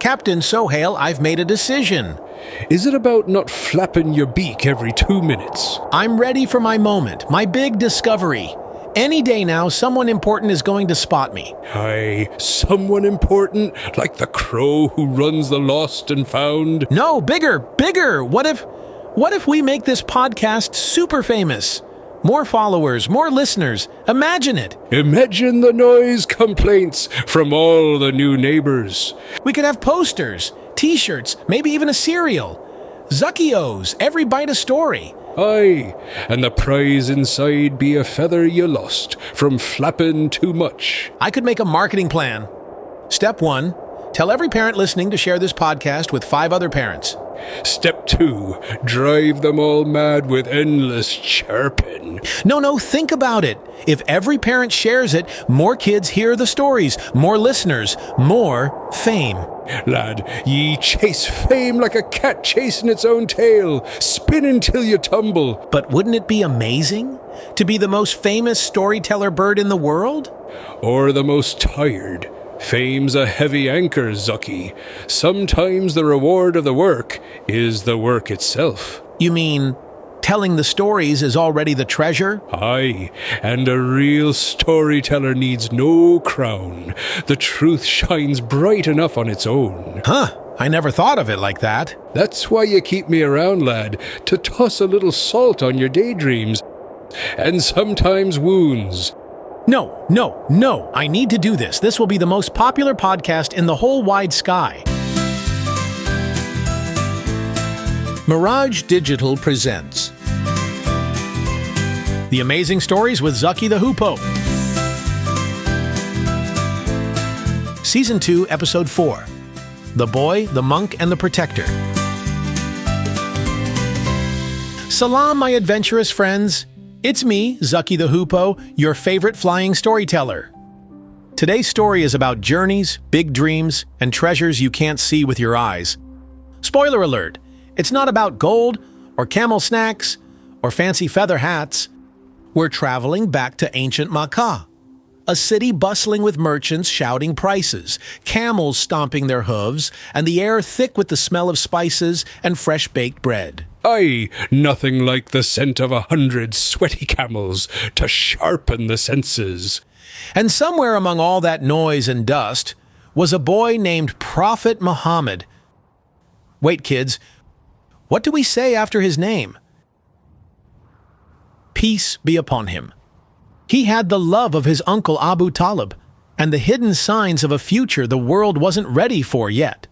Captain Suhail, I've made a decision. Is it about not flapping your beak every 2 minutes? I'm ready for my moment, my big discovery. Any day now, someone important is going to spot me. Aye, someone important, like the crow who runs the lost and found? No, bigger, bigger! What if we make this podcast super famous? More followers, more listeners. Imagine it. Imagine the noise complaints from all the new neighbors. We could have posters, t-shirts, maybe even a cereal. Zuckios, every bite a story. Aye, and the prize inside be a feather you lost from flapping too much. I could make a marketing plan. Step 1, tell every parent listening to share this podcast with 5 other parents. Step 2, drive them all mad with endless chirping. No, think about it. If every parent shares it, more kids hear the stories, more listeners, more fame. Lad, ye chase fame like a cat chasing its own tail, spin till you tumble. But wouldn't it be amazing to be the most famous storyteller bird in the world? Or the most tired. Fame's a heavy anchor, Zucky. Sometimes the reward of the work is the work itself. You mean telling the stories is already the treasure? Aye, and a real storyteller needs no crown. The truth shines bright enough on its own. Huh, I never thought of it like that. That's why you keep me around, lad, to toss a little salt on your daydreams, and sometimes wounds. No, I need to do this. This will be the most popular podcast in the whole wide sky. Mirage Digital presents The Amazing Stories with Zaki the Hoopoe. Season 2, Episode 4. The Boy, the Monk, and the Protector. Salam, my adventurous friends. It's me, Zaki the Hoopoe, your favorite flying storyteller. Today's story is about journeys, big dreams, and treasures you can't see with your eyes. Spoiler alert, it's not about gold, or camel snacks, or fancy feather hats. We're traveling back to ancient Makkah, a city bustling with merchants shouting prices, camels stomping their hooves, and the air thick with the smell of spices and fresh-baked bread. Aye, nothing like the scent of 100 sweaty camels to sharpen the senses. And somewhere among all that noise and dust was a boy named Prophet Muhammad. Wait, kids, what do we say after his name? Peace be upon him. He had the love of his uncle Abu Talib and the hidden signs of a future the world wasn't ready for yet.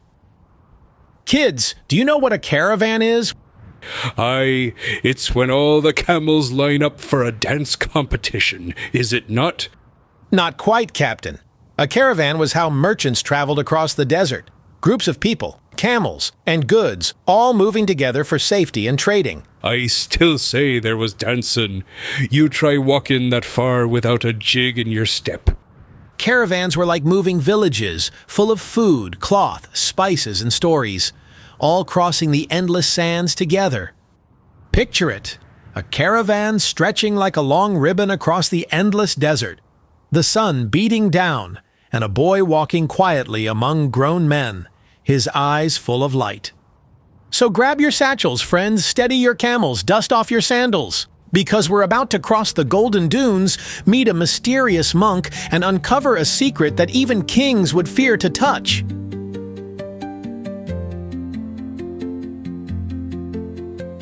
Kids, do you know what a caravan is? Aye, it's when all the camels line up for a dance competition, is it not? Not quite, Captain. A caravan was how merchants traveled across the desert. Groups of people, camels, and goods, all moving together for safety and trading. I still say there was dancing. You try walking that far without a jig in your step. Caravans were like moving villages, full of food, cloth, spices, and stories, all crossing the endless sands together. Picture it, a caravan stretching like a long ribbon across the endless desert, the sun beating down, and a boy walking quietly among grown men, his eyes full of light. So grab your satchels, friends, steady your camels, dust off your sandals, because we're about to cross the golden dunes, meet a mysterious monk, and uncover a secret that even kings would fear to touch.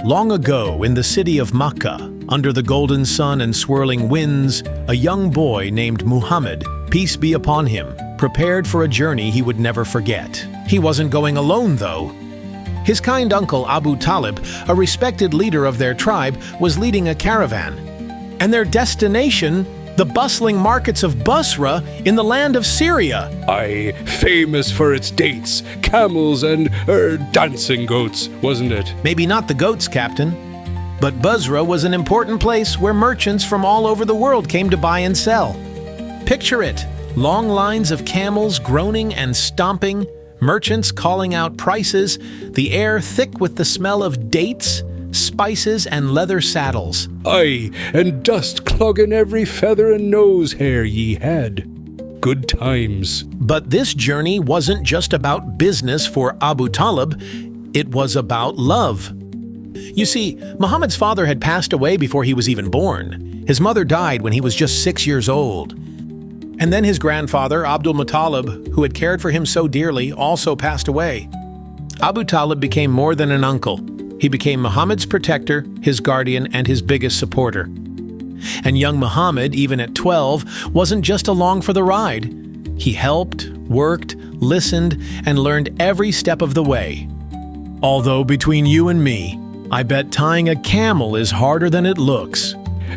Long ago, in the city of Makkah, under the golden sun and swirling winds, a young boy named Muhammad, peace be upon him, prepared for a journey he would never forget. He wasn't going alone, though. His kind uncle Abu Talib, a respected leader of their tribe, was leading a caravan. And their destination, the bustling markets of Basra in the land of Syria. Aye, famous for its dates, camels, and dancing goats, wasn't it? Maybe not the goats, Captain. But Basra was an important place where merchants from all over the world came to buy and sell. Picture it, long lines of camels groaning and stomping, merchants calling out prices, the air thick with the smell of dates, spices, and leather saddles. Aye, and dust clogging every feather and nose hair ye had. good times. But this journey wasn't just about business for Abu Talib, it was about love. You see, Muhammad's father had passed away before he was even born. His mother died when he was just 6 years old. And then his grandfather, Abdul Muttalib, who had cared for him so dearly, also passed away. Abu Talib became more than an uncle. He became Muhammad's protector, his guardian, and his biggest supporter. And young Muhammad, even at 12, wasn't just along for the ride. He helped, worked, listened, and learned every step of the way. Although between you and me, I bet tying a camel is harder than it looks.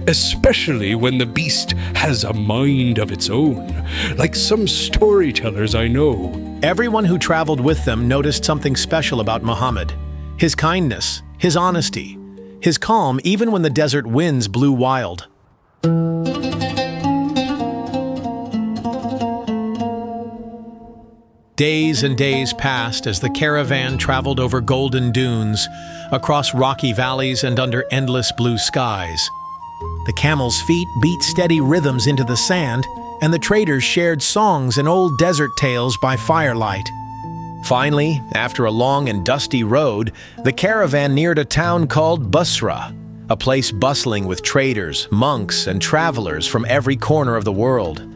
Especially when the beast has a mind of its own, like some storytellers I know. Everyone who traveled with them noticed something special about Muhammad. His kindness, his honesty, his calm even when the desert winds blew wild. Days and days passed as the caravan traveled over golden dunes, across rocky valleys and under endless blue skies. The camels' feet beat steady rhythms into the sand, and the traders shared songs and old desert tales by firelight. Finally, after a long and dusty road, the caravan neared a town called Basra, a place bustling with traders, monks, and travelers from every corner of the world.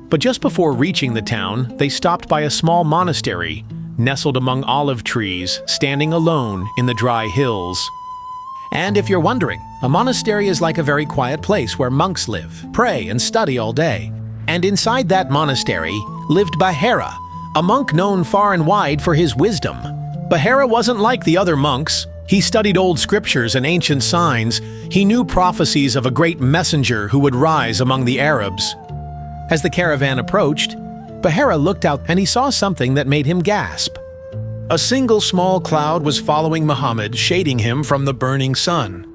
But just before reaching the town, they stopped by a small monastery, nestled among olive trees, standing alone in the dry hills. And if you're wondering, a monastery is like a very quiet place where monks live, pray, and study all day. And inside that monastery lived Bahira, a monk known far and wide for his wisdom. Bahira wasn't like the other monks. He studied old scriptures and ancient signs. He knew prophecies of a great messenger who would rise among the Arabs. As the caravan approached, Bahira looked out and he saw something that made him gasp. A single small cloud was following Muhammad, shading him from the burning sun.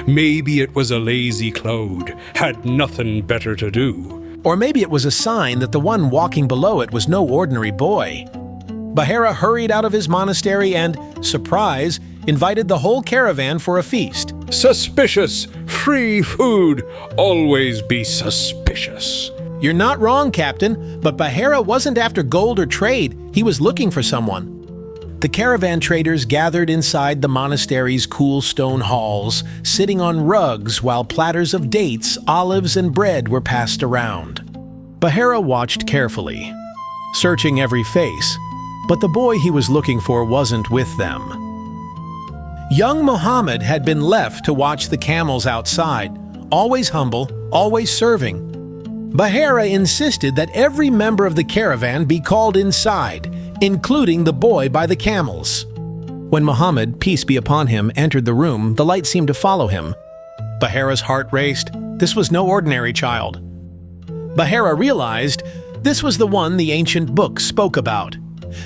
Maybe it was a lazy cloud, had nothing better to do. Or maybe it was a sign that the one walking below it was no ordinary boy. Bahira hurried out of his monastery and, surprise, invited the whole caravan for a feast. Suspicious! Free food! Always be suspicious. You're not wrong, Captain, but Bahira wasn't after gold or trade. He was looking for someone. The caravan traders gathered inside the monastery's cool stone halls, sitting on rugs while platters of dates, olives, and bread were passed around. Bahira watched carefully, searching every face, but the boy he was looking for wasn't with them. Young Muhammad had been left to watch the camels outside, always humble, always serving. Bahira insisted that every member of the caravan be called inside, including the boy by the camels. When Muhammad, peace be upon him, entered the room, the light seemed to follow him. Bahira's heart raced. This was no ordinary child. Bahira realized this was the one the ancient books spoke about.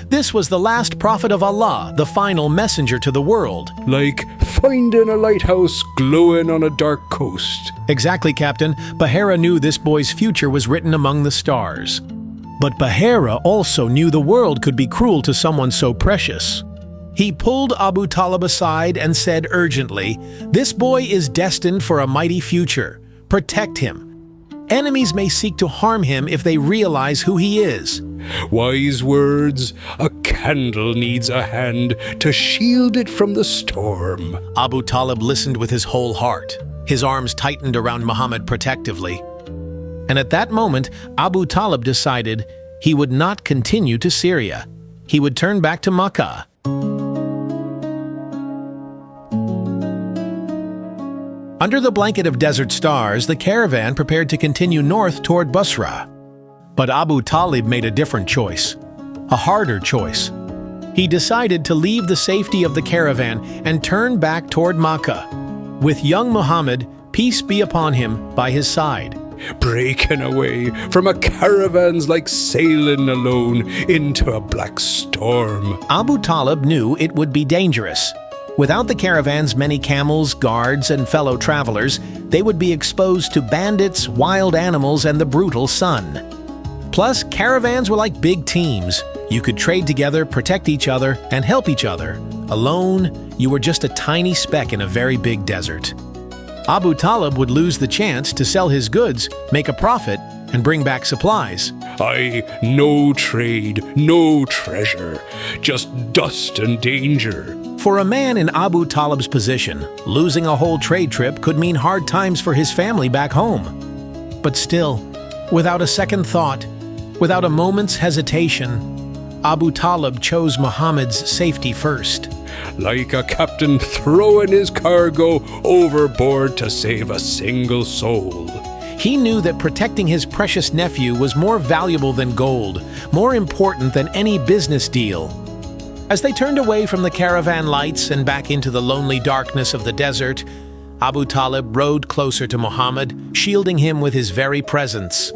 This was the last prophet of Allah, the final messenger to the world. Like finding a lighthouse glowing on a dark coast. Exactly, Captain. Bahira knew this boy's future was written among the stars. But Bahira also knew the world could be cruel to someone so precious. He pulled Abu Talib aside and said urgently, "This boy is destined for a mighty future. Protect him. Enemies may seek to harm him if they realize who he is." Wise words. A candle needs a hand to shield it from the storm. Abu Talib listened with his whole heart. His arms tightened around Muhammad protectively. And at that moment, Abu Talib decided he would not continue to Syria. He would turn back to Makkah. Under the blanket of desert stars, the caravan prepared to continue north toward Basra. But Abu Talib made a different choice, a harder choice. He decided to leave the safety of the caravan and turn back toward Makkah, with young Muhammad, peace be upon him, by his side. Breaking away from a caravan's like sailing alone into a black storm. Abu Talib knew it would be dangerous. Without the caravan's many camels, guards, and fellow travelers, they would be exposed to bandits, wild animals, and the brutal sun. Plus, caravans were like big teams. You could trade together, protect each other, and help each other. Alone, you were just a tiny speck in a very big desert. Abu Talib would lose the chance to sell his goods, make a profit, and bring back supplies. No trade, no treasure, just dust and danger. For a man in Abu Talib's position, losing a whole trade trip could mean hard times for his family back home. But still, without a second thought, without a moment's hesitation, Abu Talib chose Muhammad's safety first. Like a captain throwing his cargo overboard to save a single soul. He knew that protecting his precious nephew was more valuable than gold, more important than any business deal. As they turned away from the caravan lights and back into the lonely darkness of the desert, Abu Talib rode closer to Muhammad, shielding him with his very presence.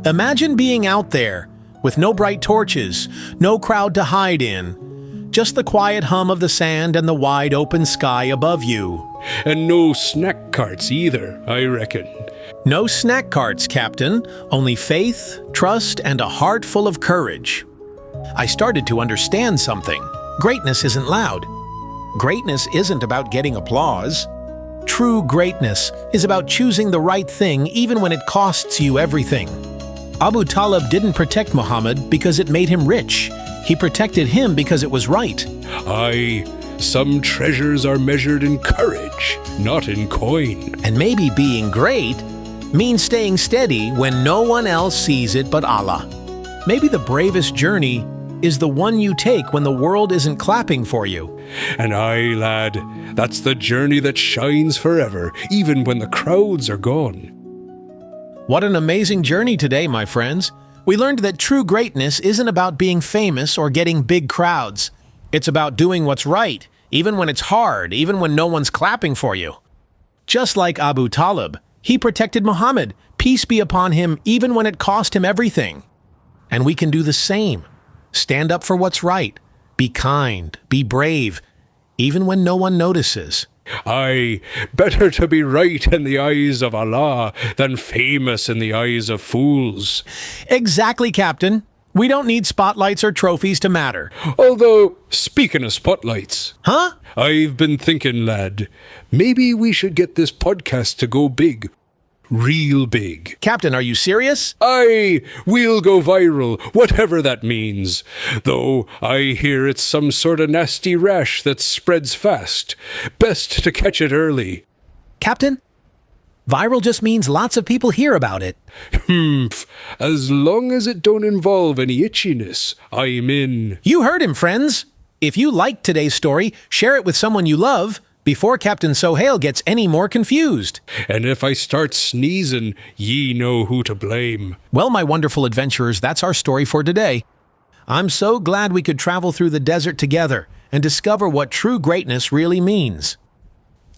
Imagine being out there, with no bright torches, no crowd to hide in, just the quiet hum of the sand and the wide open sky above you. And no snack carts either, I reckon. No snack carts, Captain, only faith, trust, and a heart full of courage. I started to understand something. Greatness isn't loud. Greatness isn't about getting applause. True greatness is about choosing the right thing even when it costs you everything. Abu Talib didn't protect Muhammad because it made him rich. He protected him because it was right. Some treasures are measured in courage, not in coin. And maybe being great means staying steady when no one else sees it but Allah. Maybe the bravest journey is the one you take when the world isn't clapping for you. And lad, that's the journey that shines forever, even when the crowds are gone. What an amazing journey today, my friends. We learned that true greatness isn't about being famous or getting big crowds. It's about doing what's right, even when it's hard, even when no one's clapping for you. Just like Abu Talib, he protected Muhammad, peace be upon him, even when it cost him everything. And we can do the same. Stand up for what's right. Be kind, be brave, even when no one notices. Better to be right in the eyes of Allah than famous in the eyes of fools. Exactly, Captain. We don't need spotlights or trophies to matter. Although, speaking of spotlights... Huh? I've been thinking, lad, maybe we should get this podcast to go big. Real big. Captain, are you serious? We'll go viral, whatever that means. Though I hear it's some sort of nasty rash that spreads fast. Best to catch it early. Captain, viral just means lots of people hear about it. As long as it don't involve any itchiness, I'm in. You heard him, friends. If you liked today's story, share it with someone you love before Captain Suhail gets any more confused. And if I start sneezing, ye know who to blame. Well, my wonderful adventurers, that's our story for today. I'm so glad we could travel through the desert together and discover what true greatness really means.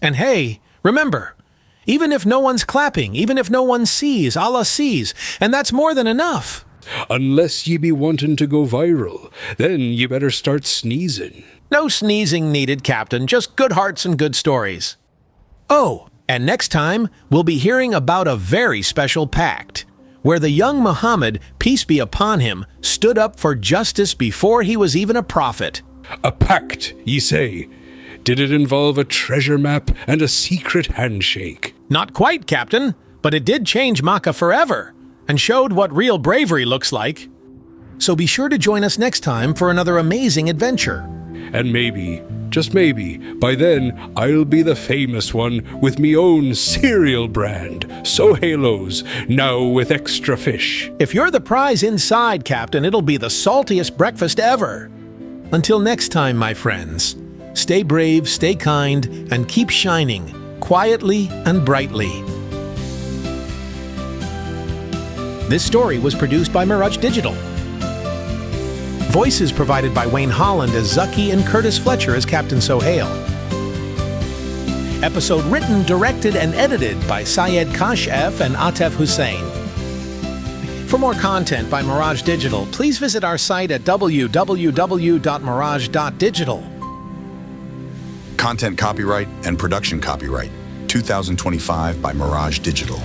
And hey, remember, even if no one's clapping, even if no one sees, Allah sees, and that's more than enough. Unless ye be wanting to go viral, then ye better start sneezing. No sneezing needed, Captain, just good hearts and good stories. Oh, and next time, we'll be hearing about a very special pact, where the young Muhammad, peace be upon him, stood up for justice before he was even a prophet. A pact, ye say? Did it involve a treasure map and a secret handshake? Not quite, Captain, but it did change Makkah forever, and showed what real bravery looks like. So be sure to join us next time for another amazing adventure. And maybe, just maybe, by then I'll be the famous one with me own cereal brand, Suhailos, now with extra fish. If you're the prize inside, Captain, it'll be the saltiest breakfast ever. Until next time, my friends, stay brave, stay kind, and keep shining, quietly and brightly. This story was produced by Mirage Digital. Voices provided by Wayne Holland as Zaki and Curtis Fletcher as Captain Suhail. Episode written, directed, and edited by Syed Kashef and Atef Hussain. For more content by Mirage Digital, please visit our site at www.mirage.digital. Content copyright and production copyright 2025 by Mirage Digital.